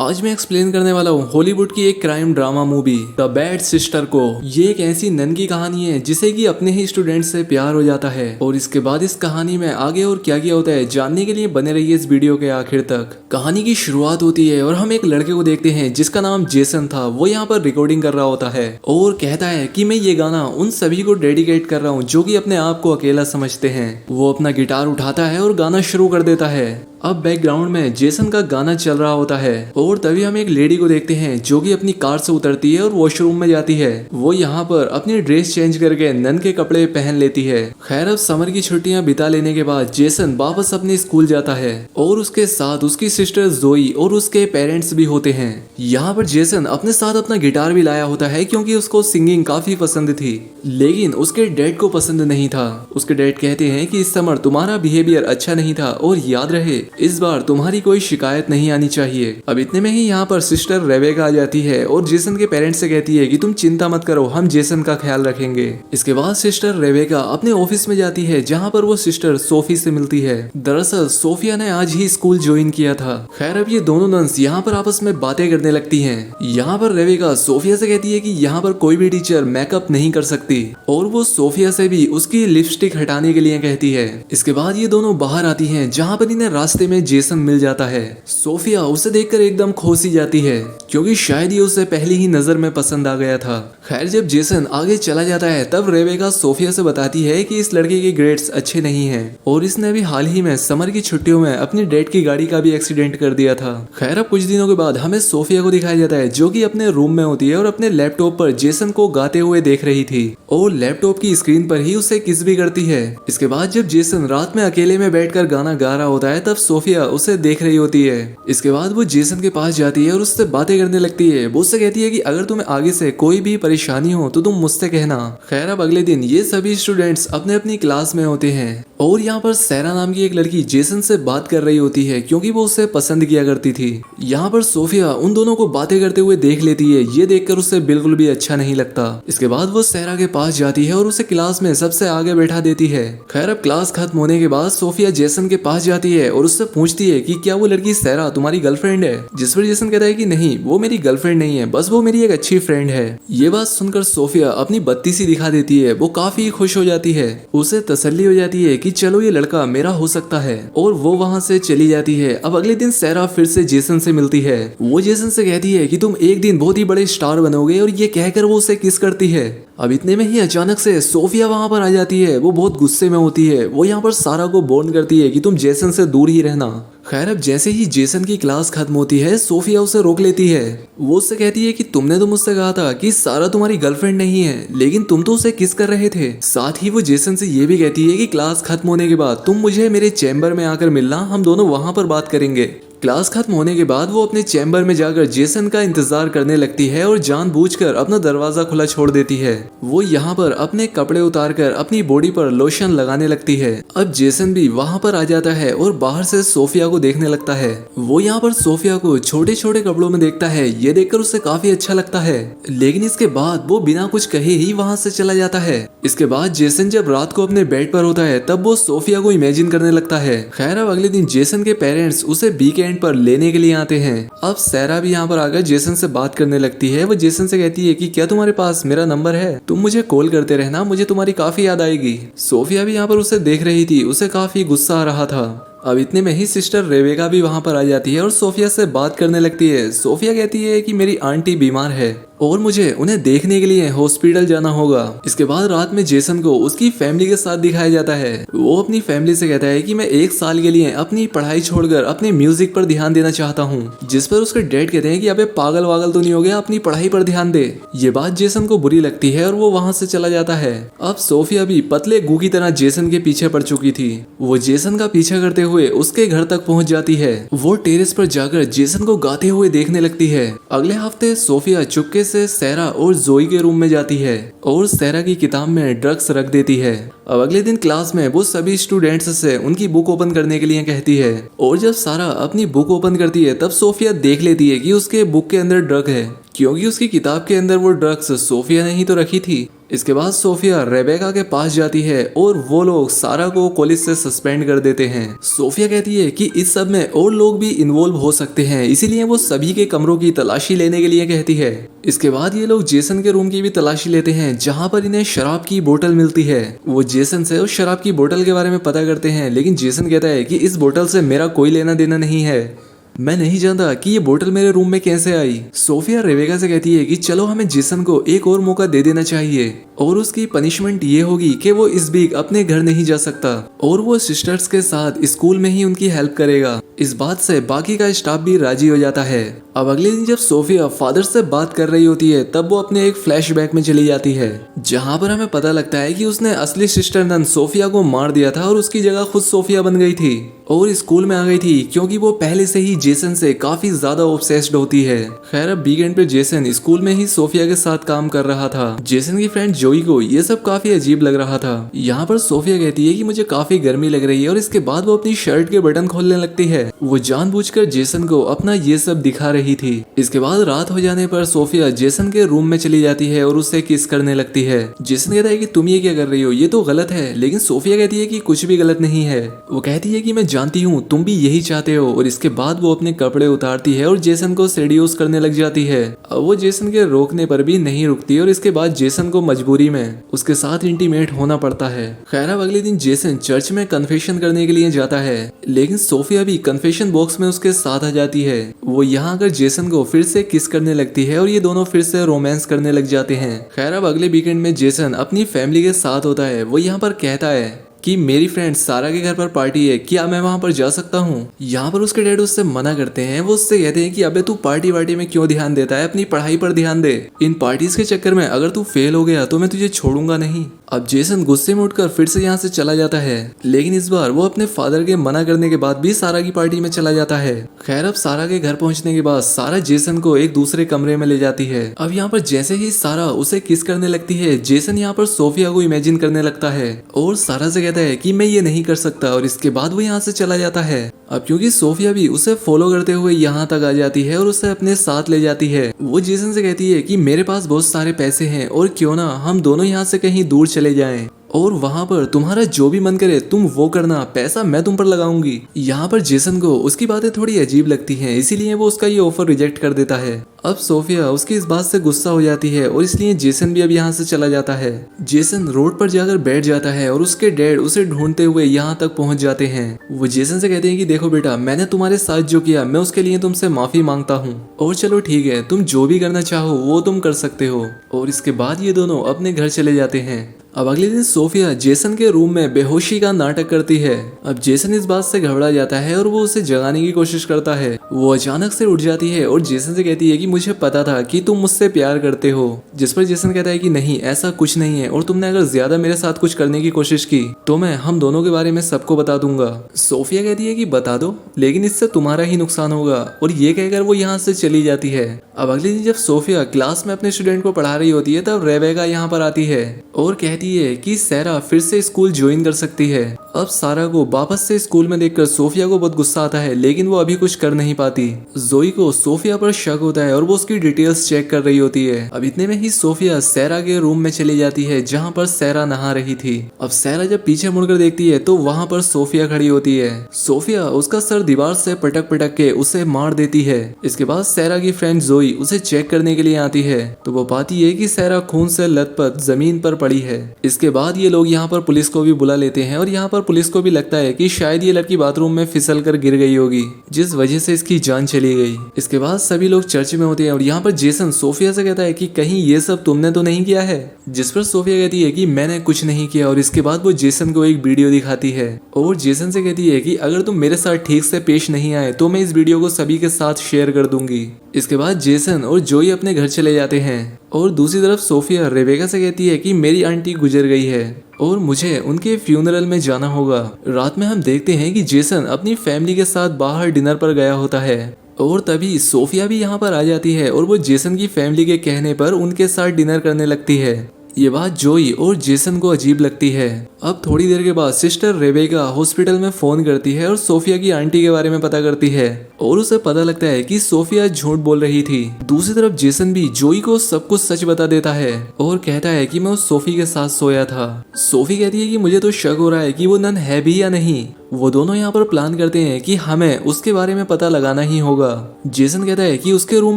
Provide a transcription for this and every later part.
आज मैं एक्सप्लेन करने वाला हूँ हॉलीवुड की एक crime drama movie the bad sister को। ये एक ऐसी नन की कहानी है जिसे कि अपने ही स्टूडेंट से प्यार हो जाता है और इसके बाद इस कहानी में आगे और क्या क्या होता है जानने के लिए बने रहिए इस वीडियो के आखिर तक। कहानी की शुरुआत होती है और हम एक लड़के को देखते हैं जिसका नाम जेसन था। वो यहाँ पर रिकॉर्डिंग कर रहा होता है और कहता है कि मैं ये गाना उन सभी को डेडिकेट कर रहा हूँ जो कि अपने आप को अकेला समझते हैं। वो अपना गिटार उठाता है और गाना शुरू कर देता है। अब बैकग्राउंड में जेसन का गाना चल रहा होता है और तभी हम एक लेडी को देखते हैं जो कि अपनी कार से उतरती है और वॉशरूम में जाती है। वो यहाँ पर अपनी ड्रेस चेंज करके नन के कपड़े पहन लेती है। खैर अब समर की छुट्टियां बिता लेने के बाद जेसन वापस अपने स्कूल जाता है और उसके साथ उसकी सिस्टर जोई और उसके पेरेंट्स भी होते हैं। यहाँ पर जेसन अपने साथ अपना गिटार भी लाया होता है क्योंकि उसको सिंगिंग काफी पसंद थी, लेकिन उसके डैड को पसंद नहीं था। उसके डैड कहते हैं कि इस समर तुम्हारा बिहेवियर अच्छा नहीं था और याद रहे इस बार तुम्हारी कोई शिकायत नहीं आनी चाहिए। अब इतने में ही यहाँ पर सिस्टर रेबेका आ जाती है और जेसन के पेरेंट्स से कहती है कि तुम चिंता मत करो, हम जेसन का ख्याल रखेंगे। इसके बाद सिस्टर रेबेका अपने ऑफिस में जाती है जहाँ पर वो सिस्टर सोफी से मिलती है। दरअसल सोफिया ने आज ही स्कूल ज्वाइन किया था। खैर अब ये दोनों नन्स यहाँ पर आपस में बातें करने लगती है। यहाँ पर रेबेका सोफिया से कहती है कि यहाँ पर कोई भी टीचर मेकअप नहीं कर सकती और वो सोफिया से भी उसकी लिपस्टिक हटाने के लिए कहती है। इसके बाद ये दोनों बाहर आती हैं जहाँ पर इन्हें रास्ते में जेसन मिल जाता है। सोफिया उसे देखकर एकदम खोसी जाती है क्योंकि शायद ये उसे पहली ही नजर में पसंद आ गया था। खैर जब जेसन आगे चला जाता है तब रेबेका सोफिया से बताती है कि इस लड़के के ग्रेड्स अच्छे नहीं हैं और इसने अभी हाल ही में समर की छुट्टियों में अपनी डैड की गाड़ी का भी एक्सीडेंट कर दिया था। खैर अब कुछ दिनों के बाद हमें सोफिया को दिखाया जाता है जो कि अपने रूम में होती है और अपने लैपटॉप पर जेसन को गाते हुए देख रही थी और लैपटॉप की स्क्रीन पर ही उसे किस भी करती है। इसके बाद जब जेसन रात में अकेले में बैठकर गाना गा रहा होता है तब सोफिया उसे देख रही होती है। इसके बाद वो जेसन के पास जाती है और उससे बातें करने लगती है। वो उससे कहती है कि अगर तुम्हें आगे से कोई भी परेशानी हो तो तुम मुझसे कहना। खैर अब अगले दिन ये सभी स्टूडेंट्स अपने अपनी क्लास में होते हैं और यहाँ पर सैरा नाम की एक लड़की जेसन से बात कर रही होती है क्योंकि वो उसे पसंद किया करती थी। यहाँ पर सोफिया उन दोनों को बातें करते हुए देख लेती है। ये देखकर उसे बिल्कुल भी अच्छा नहीं लगता। इसके बाद वो सैरा के पास जाती है और उसे क्लास में सबसे आगे बैठा देती है। खैर अब क्लास खत्म होने के बाद सोफिया जेसन के पास जाती है और उससे पूछती है कि क्या वो लड़की सैरा तुम्हारी गर्लफ्रेंड है। जिस पर जेसन कहता है कि नहीं, वो मेरी गर्लफ्रेंड नहीं है, बस वो मेरी एक अच्छी फ्रेंड है। ये बात सुनकर सोफिया अपनी बत्ती सी दिखा देती है। वो काफी खुश हो जाती है। उसे तसल्ली हो जाती है कि चलो ये लड़का मेरा हो सकता है और वो वहाँ से चली जाती है। अब अगले दिन सैरा फिर से जेसन से मिलती है। वो जेसन से कहती है कि तुम एक दिन बहुत ही बड़े स्टार बनोगे और ये कहकर वो उसे किस करती है। अब इतने में ही अचानक से सोफिया वहां पर आ जाती है। वो बहुत गुस्से में होती है। वो यहाँ पर सारा को वार्न करती है कि तुम जेसन से दूर ही रहना। खैर अब जैसे ही जेसन की क्लास खत्म होती है सोफिया उसे रोक लेती है। वो उससे कहती है कि तुमने तो मुझसे कहा था कि सारा तुम्हारी गर्लफ्रेंड नहीं है, लेकिन तुम तो उसे किस कर रहे थे। साथ ही वो जेसन से ये भी कहती है कि क्लास खत्म होने के बाद तुम मुझे मेरे चैम्बर में आकर मिलना, हम दोनों वहां पर बात करेंगे। क्लास खत्म होने के बाद वो अपने चैम्बर में जाकर जेसन का इंतजार करने लगती है और जानबूझकर अपना दरवाजा खुला छोड़ देती है। वो यहाँ पर अपने कपड़े उतारकर अपनी बॉडी पर लोशन लगाने लगती है। अब जेसन भी वहाँ पर आ जाता है और बाहर से सोफिया को देखने लगता है। वो यहाँ पर सोफिया को छोटे छोटे कपड़ों में देखता है। ये देखकर उसे काफी अच्छा लगता है, लेकिन इसके बाद वो बिना कुछ कहे ही वहाँ से चला जाता है। इसके बाद जेसन जब रात को अपने बेड पर होता है तब वो सोफिया को इमेजिन करने लगता है। खैर अब अगले दिन जेसन के पेरेंट्स उसे वीकेंड पर लेने के लिए आते हैं। अब सैरा भी यहाँ पर आकर जेसन से बात करने लगती है। वो जेसन से कहती है कि क्या तुम्हारे पास मेरा नंबर है, तुम मुझे कॉल करते रहना, मुझे तुम्हारी काफी याद आएगी। सोफिया भी यहाँ पर उसे देख रही थी। उसे काफी गुस्सा आ रहा था। अब इतने में ही सिस्टर रेबेका भी वहां पर आ जाती है और सोफिया से बात करने लगती है। सोफिया कहती है कि मेरी आंटी बीमार है और मुझे उन्हें देखने के लिए हॉस्पिटल जाना होगा। इसके बाद रात में जेसन को उसकी फैमिली के साथ दिखाया जाता है। वो अपनी फैमिली से कहता है कि मैं एक साल के लिए अपनी पढ़ाई छोड़कर अपने म्यूजिक पर ध्यान देना चाहता हूँ। जिस पर उसके डैड कहते हैं कि अबे पागल वागल तो नहीं हो गया, अपनी पढ़ाई पर ध्यान दे। ये बात जेसन को बुरी लगती है और वो वहाँ से चला जाता है। अब सोफिया भी पतले गू की तरह जेसन के पीछे पड़ चुकी थी। वो जेसन का पीछा करते हुए उसके घर तक पहुंच जाती है। वो टेरेस पर जाकर जेसन को गाते हुए देखने लगती है। अगले हफ्ते सोफिया चुपके से सैरा और जोई के रूम में जाती है और सैरा की किताब में ड्रग्स रख देती है। अब अगले दिन क्लास में वो सभी स्टूडेंट्स से उनकी बुक ओपन करने के लिए कहती है और जब सारा अपनी बुक ओपन करती है तब सोफिया देख लेती है कि उसके बुक के अंदर ड्रग है, क्योंकि उसकी किताब के अंदर वो ड्रग्स सोफिया ने ही तो रखी थी। इसके बाद सोफिया रेबेका के पास जाती है और वो लोग सारा को कॉलेज से सस्पेंड कर देते हैं। सोफिया कहती है कि इस सब में और लोग भी इन्वॉल्व हो सकते हैं, इसीलिए वो सभी के कमरों की तलाशी लेने के लिए कहती है। इसके बाद ये लोग जेसन के रूम की भी तलाशी लेते हैं जहाँ पर इन्हें शराब की बोतल मिलती है। वो जेसन से उस शराब की बोतल के बारे में पता करते हैं, लेकिन जेसन कहता है कि इस बोतल से मेरा कोई लेना देना नहीं है, मैं नहीं जानता कि ये बोतल मेरे रूम में कैसे आई। सोफिया रेबेका से कहती है कि चलो हमें जेसन को एक और मौका दे देना चाहिए और उसकी पनिशमेंट ये होगी कि वो इस वीक अपने घर नहीं जा सकता और वो सिस्टर्स के साथ स्कूल में ही उनकी हेल्प करेगा। इस बात से बाकी का स्टाफ भी राजी हो जाता है। अब अगले दिन जब सोफिया फादर से बात कर रही होती है तब वो अपने एक फ्लैशबैक में चली जाती है जहाँ पर हमें पता लगता है कि उसने असली सिस्टर नन सोफिया को मार दिया था और उसकी जगह खुद सोफिया बन गई थी और स्कूल में आ गई थी क्योंकि वो पहले से ही जेसन से काफी ज्यादा ऑब्सेस्ड होती है। खैर अब वीकेंड पे जेसन स्कूल में ही सोफिया के साथ काम कर रहा था। जेसन की फ्रेंड जोई को ये सब काफी अजीब लग रहा था। यहाँ पर सोफिया कहती है कि मुझे काफी गर्मी लग रही है और इसके बाद वो अपनी शर्ट के बटन खोलने लगती है। वो जानबूझकर जेसन को अपना ये सब दिखा रही थी। इसके बाद रात हो जाने पर सोफिया जेसन के रूम में चली जाती है और उससे किस करने लगती है। जेसन कहता है कि तुम ये क्या कर रही हो, ये तो गलत है, लेकिन सोफिया कहती है कि कुछ भी गलत नहीं है। वो कहती है कि मैं जानती हूँ तुम भी यही चाहते हो और इसके बाद वो अपने कपड़े उतारती है और जेसन को सेड्यूस करने लग जाती है। अब वो जेसन के रोकने पर भी नहीं रुकती और इसके बाद जेसन को मजबूरी में उसके साथ इंटीमेट होना पड़ता है। खैर अब अगले दिन जेसन चर्च में कन्फेशन करने के लिए जाता है, लेकिन सोफिया भी कन्फेशन बॉक्स में उसके साथ आ जाती है। वो यहाँ आकर जेसन को फिर से किस करने लगती है और ये दोनों फिर से रोमांस करने लग जाते हैं। खैर अब अगले वीकेंड में जेसन अपनी फैमिली के साथ होता है। वो यहाँ पर कहता है कि मेरी फ्रेंड सारा के घर पर पार्टी है, क्या मैं वहां पर जा सकता हूँ। यहाँ पर उसके डैड उससे मना करते हैं। वो उससे कहते हैं कि अबे तू पार्टी वार्टी में क्यों ध्यान देता है, अपनी पढ़ाई पर ध्यान दे। इन पार्टीज के चक्कर में अगर तू फेल हो गया तो मैं तुझे छोड़ूंगा नहीं। अब जेसन गुस्से में उठकर फिर से यहाँ से चला जाता है, लेकिन इस बार वो अपने फादर के मना करने के बाद भी सारा की पार्टी में चला जाता है। खैर अब सारा के घर पहुंचने के बाद सारा जेसन को एक दूसरे कमरे में ले जाती है। अब यहाँ पर जैसे ही सारा उसे किस करने लगती है, जेसन यहाँ पर सोफिया को इमेजिन करने लगता है और सारा से कहता है कि मैं ये नहीं कर सकता और इसके बाद वो यहाँ से चला जाता है। अब क्योंकि सोफिया भी उसे फॉलो करते हुए यहाँ तक आ जाती है और उसे अपने साथ ले जाती है। वो जेसन से कहती है कि मेरे पास बहुत सारे पैसे हैं और क्यों ना हम दोनों यहाँ से कहीं दूर चले जाएं और वहां पर तुम्हारा जो भी मन करे तुम वो करना, पैसा मैं तुम पर लगाऊंगी। यहाँ पर जेसन को उसकी बातें थोड़ी अजीब लगती हैं, इसीलिए वो उसका ये ऑफर रिजेक्ट कर देता है। अब सोफिया उसकी इस बात से गुस्सा हो जाती है और इसलिए जेसन भी अब यहाँ से चला जाता है। जेसन रोड पर जाकर बैठ जाता है और उसके डैड उसे ढूंढते हुए यहाँ तक पहुंच जाते हैं। वो जेसन से कहते हैं कि देखो बेटा, मैंने तुम्हारे साथ जो किया मैं उसके लिए तुमसे माफी मांगता हूँ और चलो ठीक है, तुम जो भी करना चाहो वो तुम कर सकते हो। और इसके बाद ये दोनों अपने घर चले जाते हैं। अब अगले दिन सोफिया जेसन के रूम में बेहोशी का नाटक करती है। अब जेसन इस बात से घबरा जाता है और वो उसे जगाने की कोशिश करता है। वो अचानक से उठ जाती है और जेसन से कहती है कि मुझे पता था कि तुम मुझसे प्यार करते हो। जिस पर जेसन कहता है कि नहीं, ऐसा कुछ नहीं है और तुमने अगर ज्यादा मेरे साथ कुछ करने की कोशिश की तो मैं हम दोनों के बारे में सबको बता दूंगा। सोफिया कहती है कि बता दो, लेकिन इससे तुम्हारा ही नुकसान होगा और ये कहकर वो यहाँ से चली जाती है। अब अगले दिन जब सोफिया क्लास में अपने स्टूडेंट को पढ़ा रही होती है तब रेबेका यहाँ पर आती है और कहती है कि सारा फिर से स्कूल ज्वाइन कर सकती है। अब सारा को वापस से स्कूल में देखकर सोफिया को बहुत गुस्सा आता है, लेकिन वो अभी कुछ कर नहीं पाती। जोई को सोफिया पर शक होता है और वो उसकी डिटेल्स चेक कर रही होती है। अब इतने में ही सोफिया सारा के रूम में चली जाती है जहाँ पर सारा नहा रही थी। अब सारा जब पीछे मुड़कर देखती है तो वहाँ पर सोफिया खड़ी होती है। सोफिया उसका सर दीवार से पटक पटक के उसे मार देती है। इसके बाद सारा की फ्रेंड जोई उसे चेक करने के लिए आती है तो वो पाती है कि सारा खून से लथपथ जमीन पर पड़ी है। इसके बाद ये लोग यहाँ पर पुलिस को भी बुला लेते हैं और यहाँ पर पुलिस को भी लगता है कि शायद ये लड़की बाथरूम में फिसल कर गिर गई होगी, जिस वजह से इसकी जान चली गई। इसके बाद सभी लोग चर्च में होते हैं और यहाँ पर जेसन सोफिया से कहता है कि कहीं ये सब तुमने तो नहीं किया है, जिस पर सोफिया कहती है कि मैंने कुछ नहीं किया और इसके बाद वो जेसन को एक वीडियो दिखाती है और जेसन से कहती है कि अगर तुम मेरे साथ ठीक से पेश नहीं आए तो मैं इस वीडियो को सभी के साथ शेयर कर दूंगी। इसके बाद जेसन और जोई अपने घर चले जाते हैं और दूसरी तरफ सोफिया रेबेका से कहती है कि मेरी आंटी गुजर गई है और मुझे उनके फ्यूनरल में जाना होगा। रात में हम देखते हैं कि जेसन अपनी फैमिली के साथ बाहर डिनर पर गया होता है और तभी सोफिया भी यहाँ पर आ जाती है और वो जेसन की फैमिली के कहने पर उनके साथ डिनर करने लगती है। ये बात जोई और जेसन को अजीब लगती है। अब थोड़ी देर के बाद सिस्टर रेबेका हॉस्पिटल में फोन करती है और सोफिया की आंटी के बारे में पता करती है और उसे पता लगता है कि सोफिया झूठ बोल रही थी। दूसरी तरफ जेसन भी जोई को सब कुछ सच बता देता है और कहता है कि मैं उस सोफी के साथ सोया था। सोफी कहती है कि मुझे तो शक हो रहा है कि वो नन है भी या नहीं। वो दोनों यहाँ पर प्लान करते हैं कि हमें उसके बारे में पता लगाना ही होगा। जेसन कहता है कि उसके रूम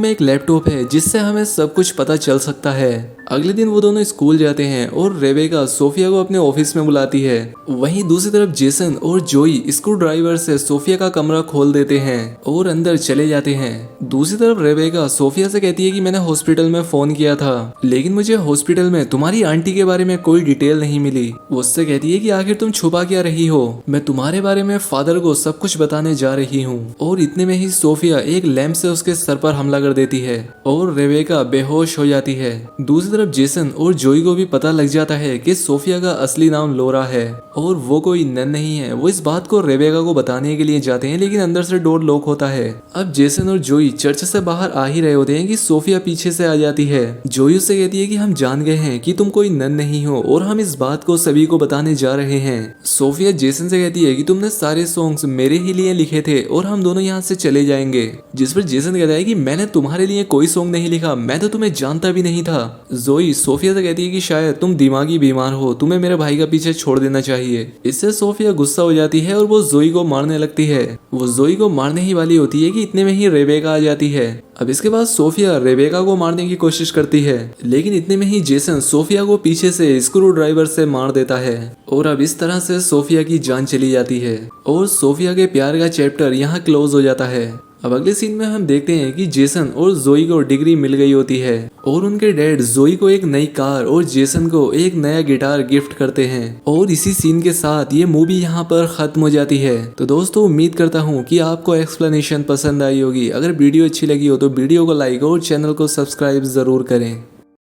में एक लैपटॉप है जिससे हमें सब कुछ पता चल सकता है। अगले दिन वो दोनों स्कूल जाते हैं और रेबेका सोफिया को अपने ऑफिस में बुलाती है। वहीं दूसरी तरफ जेसन और जोई स्क्रू ड्राइवर से सोफिया का कमरा खोल देते हैं और अंदर चले जाते हैं। दूसरी तरफ रेबेका सोफिया से कहती है कि मैंने हॉस्पिटल में फोन किया था लेकिन मुझे हॉस्पिटल में तुम्हारी आंटी के बारे में कोई डिटेल नहीं मिली। वो उससे कहती है कि आखिर तुम छुपा क्या रही हो, मैं तुम्हारे बारे में फादर को सब कुछ बताने जा रही हूँ। और इतने में ही सोफिया एक लैंप से उसके सर पर हमला कर देती है और रेबेका बेहोश हो जाती है। दूसरी तरफ जेसन और जोई को भी पता लग जाता है कि सोफिया का असली नाम लोरा है और वो कोई नन नहीं है। वो इस बात को रेबेका को बताने के लिए जाते हैं लेकिन अंदर से डोर लॉक होता है। अब जेसन और जोई चर्च से बाहर आ ही रहे होते हैं कि सोफिया पीछे से आ जाती है। जोई उससे कहती है कि हम जान गए हैं कि तुम कोई नन नहीं हो और हम इस बात को सभी को बताने जा रहे हैं। सोफिया जेसन से कहती है कि तुमने सारे सॉन्ग्स मेरे ही लिए लिखे थे और हम दोनों यहाँ से चले जाएंगे। जिस पर जेसन कहता है कि मैंने तुम्हारे लिए कोई सॉन्ग नहीं लिखा, मैं तो तुम्हें जानता भी नहीं था। जोई सोफिया से कहती है कि शायद तुम दिमागी बीमार हो, तुम्हें मेरे भाई का पीछे छोड़ देना चाहिए। इससे सोफिया गुस्सा हो जाती है और वो जोई को मारने लगती है। वो जोई को मारने ही वाली होती है कि इतने में ही रेबेका आ जाती है। अब इसके बाद सोफिया रेबेका को मारने की कोशिश करती है लेकिन इतने में ही जेसन सोफिया को पीछे से स्क्रू ड्राइवर से मार देता है और अब इस तरह से सोफिया की जान चली जाती है और सोफिया के प्यार का चैप्टर यहाँ क्लोज हो जाता है। अब अगले सीन में हम देखते हैं कि जेसन और जोई को डिग्री मिल गई होती है और उनके डैड जोई को एक नई कार और जेसन को एक नया गिटार गिफ्ट करते हैं और इसी सीन के साथ ये मूवी यहाँ पर खत्म हो जाती है। तो दोस्तों उम्मीद करता हूँ कि आपको एक्सप्लेनेशन पसंद आई होगी। अगर वीडियो अच्छी लगी हो तो वीडियो को लाइक और चैनल को सब्सक्राइब जरूर करें।